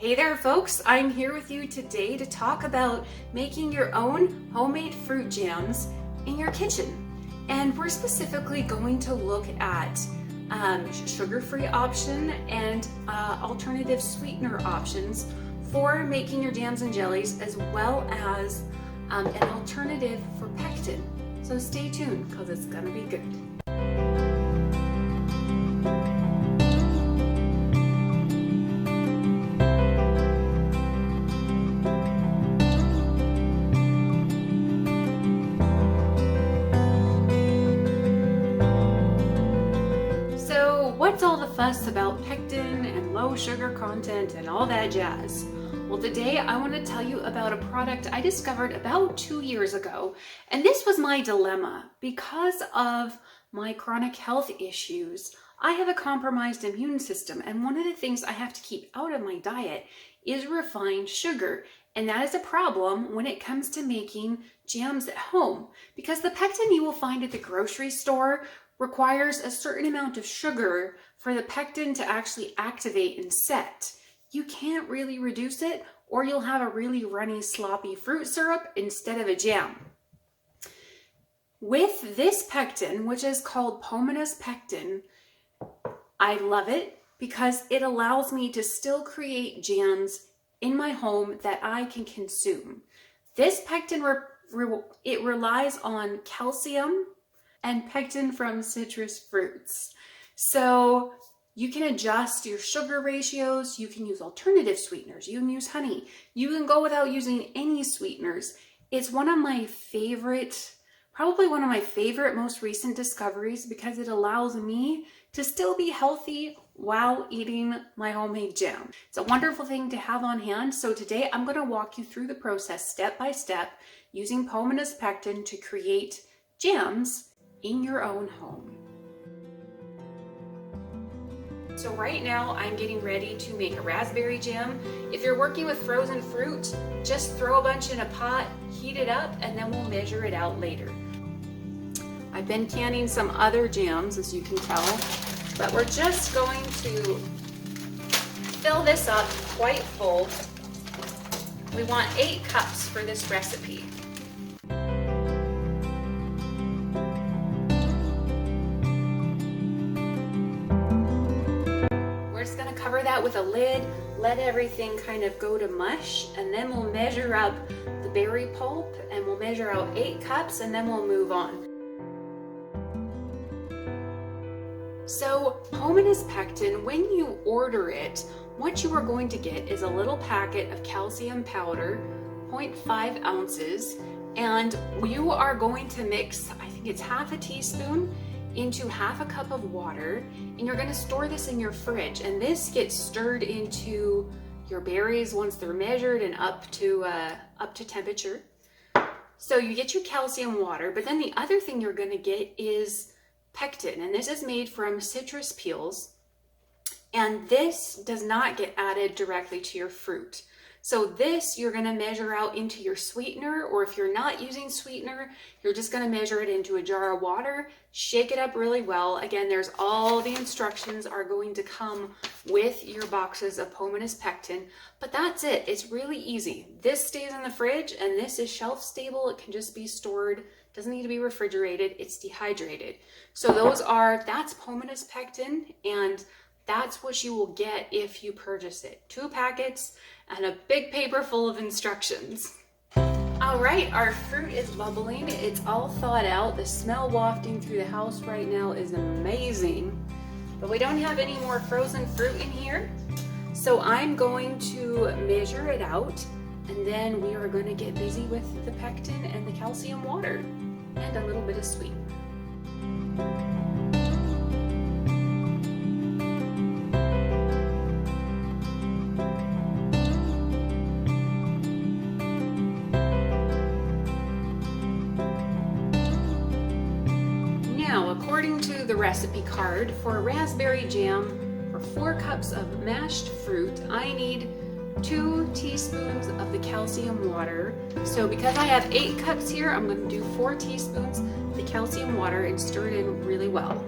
Hey there folks, I'm here with you today to talk about making your own homemade fruit jams in your kitchen. And we're specifically going to look at sugar-free option and alternative sweetener options for making your jams and jellies, as well as an alternative for pectin. So stay tuned because it's gonna be good. What's all the fuss about pectin and low sugar content and all that jazz? Well, today I want to tell you about a product I discovered about 2 years ago, and this was my dilemma. Because of my chronic health issues, I have a compromised immune system, and one of the things I have to keep out of my diet is refined sugar, and that is a problem when it comes to making jams at home, because the pectin you will find at the grocery store requires a certain amount of sugar for the pectin to actually activate and set. You can't really reduce it, or you'll have a really runny, sloppy fruit syrup instead of a jam. With this pectin, which is called Pomanis pectin, I love it because it allows me to still create jams in my home that I can consume. This pectin, it relies on calcium and pectin from citrus fruits. So you can adjust your sugar ratios, you can use alternative sweeteners, you can use honey, you can go without using any sweeteners. It's one of my favorite, probably one of my favorite most recent discoveries, because it allows me to still be healthy while eating my homemade jam. It's a wonderful thing to have on hand. So today I'm going to walk you through the process step by step using Pomanis pectin to create jams in your own home. So right now I'm getting ready to make a raspberry jam. If you're working with frozen fruit, just throw a bunch in a pot, heat it up, and then we'll measure it out later. I've been canning some other jams, as you can tell, but we're just going to fill this up quite full. We want 8 cups for this recipe. Cover that with a lid, let everything kind of go to mush, and then we'll measure up the berry pulp and we'll measure out 8 cups, and then we'll move on. So Pomanis pectin, when you order it, what you are going to get is a little packet of calcium powder, 0.5 ounces, and you are going to mix, I think it's half a teaspoon into half a cup of water, and you're going to store this in your fridge, and this gets stirred into your berries once they're measured and up to temperature. So you get your calcium water, but then the other thing you're going to get is pectin, and this is made from citrus peels, and this does not get added directly to your fruit. So this you're going to measure out into your sweetener, or if you're not using sweetener, you're just going to measure it into a jar of water, shake it up really well. Again, there's all the instructions are going to come with your boxes of Pomanis pectin, but that's it. It's really easy. This stays in the fridge, and this is shelf stable. It can just be stored. Doesn't need to be refrigerated. It's dehydrated. So that's Pomanis pectin, and that's what you will get if you purchase it. 2 packets and a big paper full of instructions. All right, our fruit is bubbling. It's all thawed out. The smell wafting through the house right now is amazing. But we don't have any more frozen fruit in here. So I'm going to measure it out, and then we are going to get busy with the pectin and the calcium water and a little bit of sweetener. According to the recipe card, for a raspberry jam, for 4 cups of mashed fruit, I need 2 teaspoons of the calcium water. So because I have 8 cups here, I'm going to do 4 teaspoons of the calcium water and stir it in really well.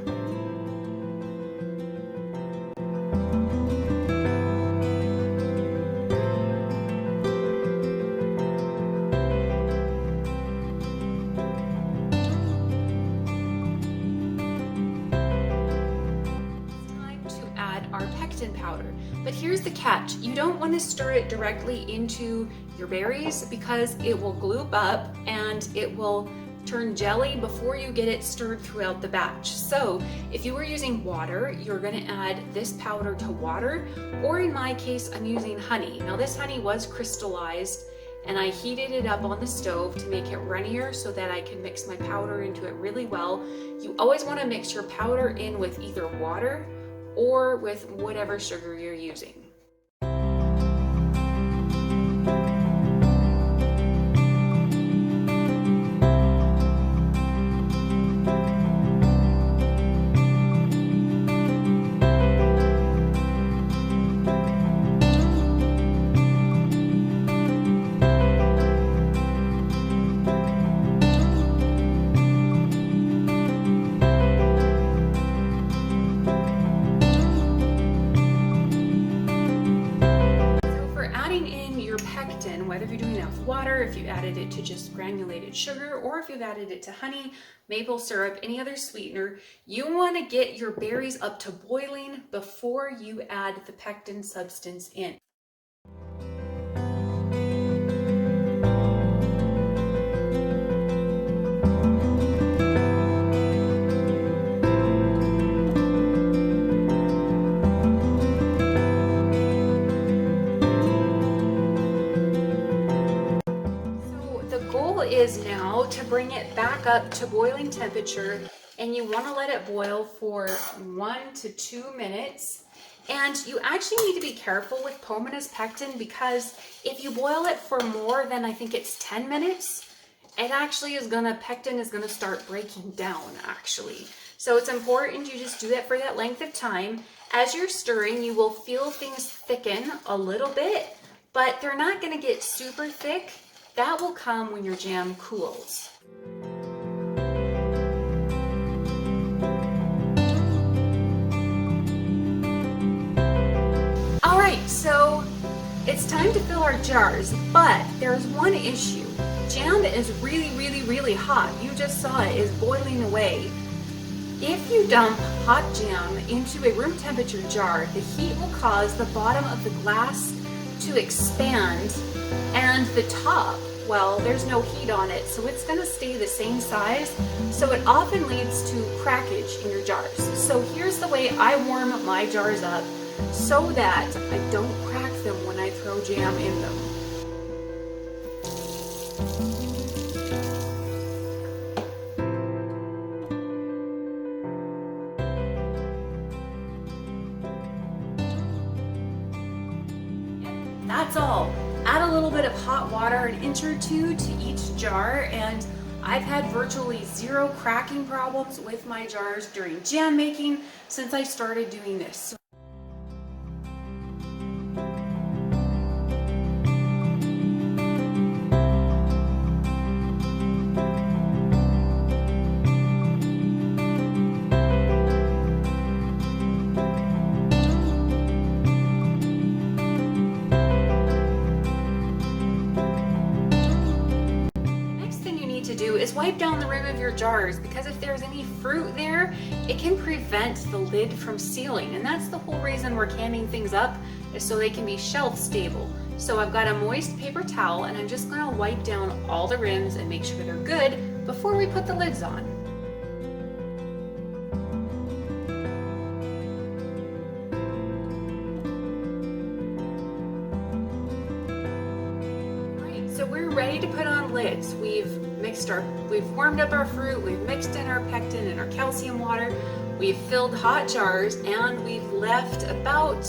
here's the catch. You don't want to stir it directly into your berries because it will gloop up and it will turn jelly before you get it stirred throughout the batch. So if you were using water, you're going to add this powder to water, or in my case, I'm using honey. Now this honey was crystallized and I heated it up on the stove to make it runnier so that I can mix my powder into it really well. You always want to mix your powder in with either water or with whatever sugar you're using. Whether you're doing that with water, if you added it to just granulated sugar, or if you've added it to honey, maple syrup, any other sweetener, you want to get your berries up to boiling before you add the pectin substance in. Is now to bring it back up to boiling temperature, and you want to let it boil for 1 to 2 minutes. And you actually need to be careful with Pomanis pectin, because if you boil it for more than, I think it's 10 minutes, it actually is pectin is gonna start breaking down actually. So it's important you just do that for that length of time. As you're stirring, you will feel things thicken a little bit, but they're not gonna get super thick. That will come when your jam cools. All right, so it's time to fill our jars, but there's one issue. Jam is really hot. You just saw it is boiling away. If you dump hot jam into a room temperature jar, the heat will cause the bottom of the glass to expand, and the top, well, there's no heat on it, so it's going to stay the same size, so it often leads to crackage in your jars. So here's the way I warm my jars up so that I don't crack them when I throw jam in them. That's all. Add a little bit of hot water, an inch or two to each jar, and I've had virtually zero cracking problems with my jars during jam making since I started doing this. Is wipe down the rim of your jars, because if there's any fruit there, it can prevent the lid from sealing, and that's the whole reason we're canning things up, is so they can be shelf stable. So I've got a moist paper towel, and I'm just going to wipe down all the rims and make sure they're good before we put the lids on. So we're ready to put on lids. We've warmed up our fruit, we've mixed in our pectin and our calcium water, we've filled hot jars, and we've left about,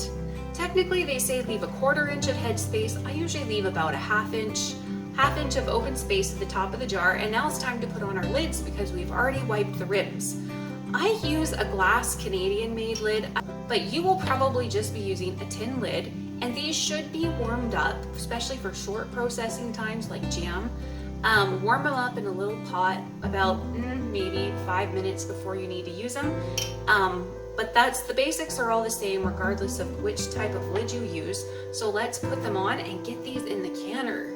technically they say leave a 1/4 inch of headspace. I usually leave about a half inch of open space at the top of the jar, and now it's time to put on our lids because we've already wiped the rims. I use a glass Canadian made lid, but you will probably just be using a tin lid. And these should be warmed up, especially for short processing times like jam. Warm them up in a little pot about maybe 5 minutes before you need to use them. But the basics are all the same regardless of which type of lid you use. So let's put them on and get these in the canner.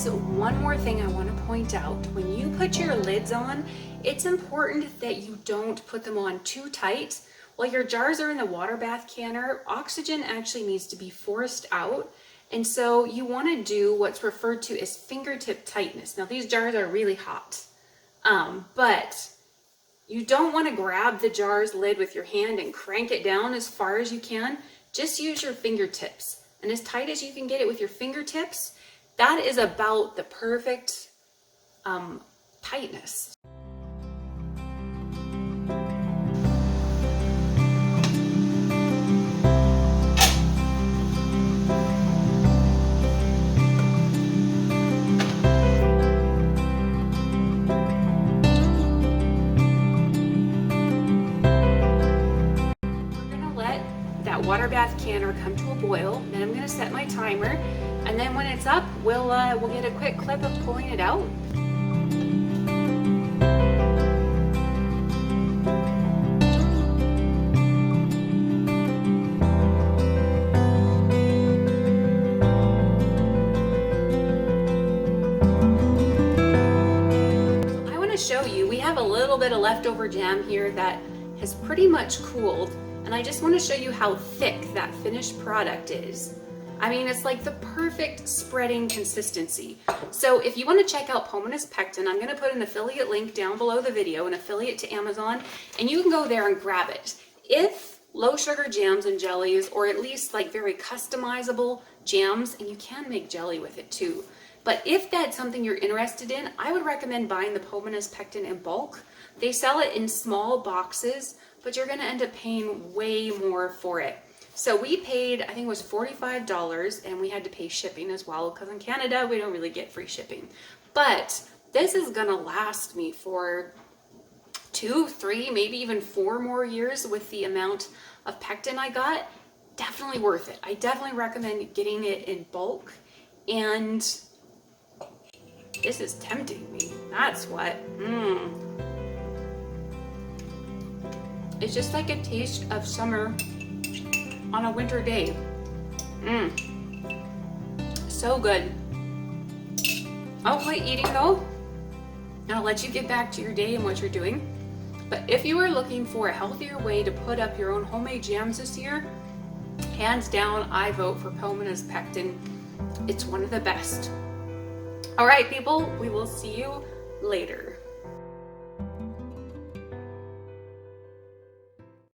is one more thing I want to point out. When you put your lids on, it's important that you don't put them on too tight. While your jars are in the water bath canner, oxygen actually needs to be forced out. And so you want to do what's referred to as fingertip tightness. Now these jars are really hot, but you don't want to grab the jar's lid with your hand and crank it down as far as you can. Just use your fingertips. And as tight as you can get it with your fingertips, that is about the perfect tightness. Water bath canner come to a boil, then I'm going to set my timer, and then when it's up, we'll get a quick clip of pulling it out. I want to show you, we have a little bit of leftover jam here that has pretty much cooled. And I just want to show you how thick that finished product is. I mean, it's like the perfect spreading consistency. So if you want to check out Pomanis Pectin, I'm going to put an affiliate link down below the video, an affiliate to Amazon, and you can go there and grab it. If low sugar jams and jellies, or at least like very customizable jams, and you can make jelly with it too. But if that's something you're interested in, I would recommend buying the Pomanis Pectin in bulk. They sell it in small boxes, but you're gonna end up paying way more for it. So we paid, I think it was $45, and we had to pay shipping as well, because in Canada, we don't really get free shipping. But this is gonna last me for 2, 3, maybe even 4 more years with the amount of pectin I got. Definitely worth it. I definitely recommend getting it in bulk, and this is tempting me. That's what. It's just like a taste of summer on a winter day. So good. I'll quit eating though, and I'll let you get back to your day and what you're doing. But if you are looking for a healthier way to put up your own homemade jams this year, hands down, I vote for Pomanis Pectin. It's one of the best. All right, people, we will see you later.